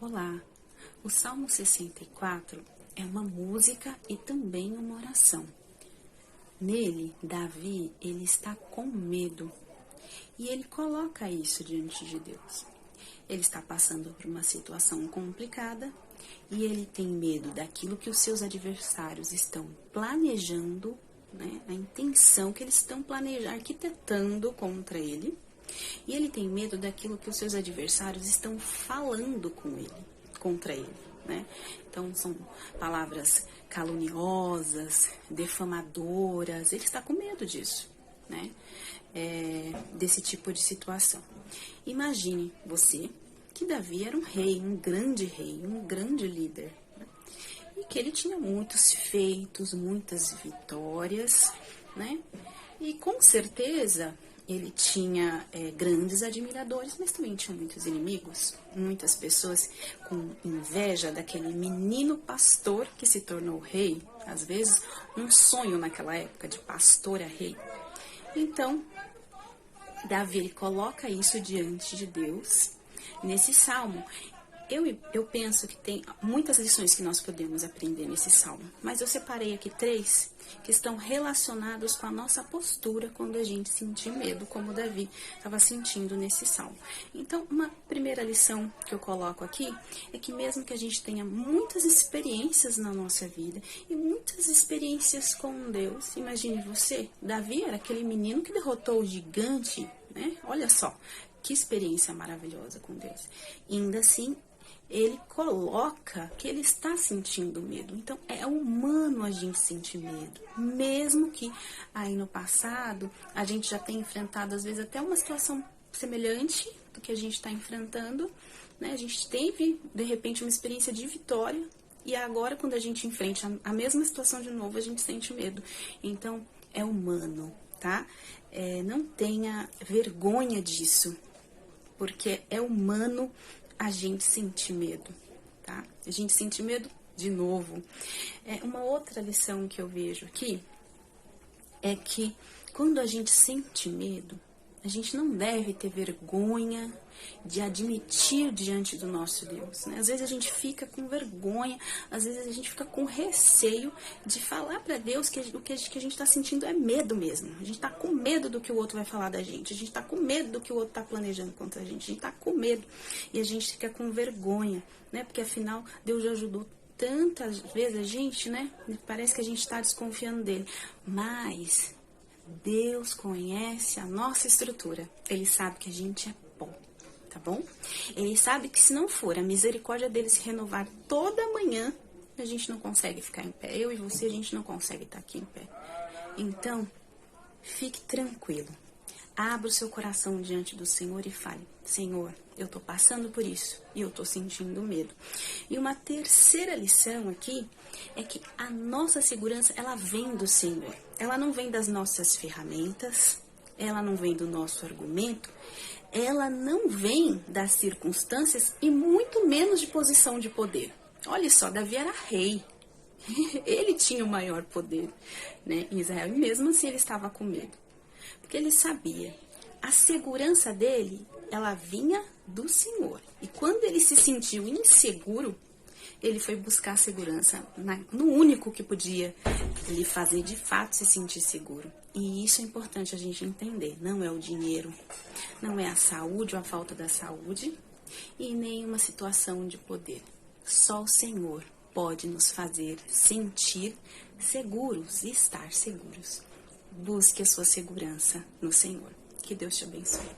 Olá, o Salmo 64 é uma música e também uma oração. Nele, Davi, ele está com medo e ele coloca isso diante de Deus. Ele está passando por uma situação complicada e ele tem medo daquilo que os seus adversários estão planejando, né? A intenção que eles estão arquitetando contra ele. E ele tem medo daquilo que os seus adversários estão falando contra ele, né? Então, são palavras caluniosas, defamadoras. Ele está com medo disso, né? Desse tipo de situação. Imagine você que Davi era um rei, um grande líder, né? E que ele tinha muitos feitos, muitas vitórias, né? E com certeza ele tinha grandes admiradores, mas também tinha muitos inimigos, muitas pessoas com inveja daquele menino pastor que se tornou rei. Às vezes, um sonho naquela época de pastor a rei. Então, Davi ele coloca isso diante de Deus nesse salmo. Eu penso que tem muitas lições que nós podemos aprender nesse salmo, mas eu separei aqui 3 que estão relacionados com a nossa postura quando a gente sentir medo, como Davi estava sentindo nesse salmo. Então, uma primeira lição que eu coloco aqui é que mesmo que a gente tenha muitas experiências na nossa vida e muitas experiências com Deus, imagine você, Davi era aquele menino que derrotou o gigante, né? Olha só, que experiência maravilhosa com Deus. E ainda assim, ele coloca que ele está sentindo medo. Então, é humano a gente sentir medo. Mesmo que aí no passado, a gente já tenha enfrentado, às vezes, até uma situação semelhante do que a gente está enfrentando, né? A gente teve, de repente, uma experiência de vitória. E agora, quando a gente enfrenta a mesma situação de novo, a gente sente medo. Então, é humano, tá? Não tenha vergonha disso. Porque é humano a gente sentir medo, tá? A gente sente medo de novo. Uma outra lição que eu vejo aqui é que quando a gente sente medo, a gente não deve ter vergonha de admitir diante do nosso Deus, né? Às vezes a gente fica com vergonha, às vezes a gente fica com receio de falar para Deus que o que a gente está sentindo é medo mesmo. A gente está com medo do que o outro vai falar da gente, a gente está com medo do que o outro está planejando contra a gente está com medo e a gente fica com vergonha, né? Porque afinal Deus já ajudou tantas vezes a gente, né? Parece que a gente está desconfiando dele, mas Deus conhece a nossa estrutura. Ele sabe que a gente é pó, tá bom? Ele sabe que se não for a misericórdia dele se renovar toda manhã, a gente não consegue ficar em pé. Eu e você, a gente não consegue estar aqui em pé. Então, fique tranquilo. Abra o seu coração diante do Senhor e fale: Senhor, eu tô passando por isso e eu tô sentindo medo. E uma terceira lição aqui é que a nossa segurança, ela vem do Senhor. Ela não vem das nossas ferramentas, ela não vem do nosso argumento, ela não vem das circunstâncias e muito menos de posição de poder. Olha só, Davi era rei. Ele tinha o maior poder, né, em Israel, e mesmo assim ele estava com medo. Porque ele sabia, a segurança dele, ela vinha do Senhor. E quando ele se sentiu inseguro, ele foi buscar segurança no único que podia lhe fazer de fato se sentir seguro. E isso é importante a gente entender. Não é o dinheiro, não é a saúde ou a falta da saúde, e nem uma situação de poder. Só o Senhor pode nos fazer sentir seguros e estar seguros. Busque a sua segurança no Senhor. Que Deus te abençoe.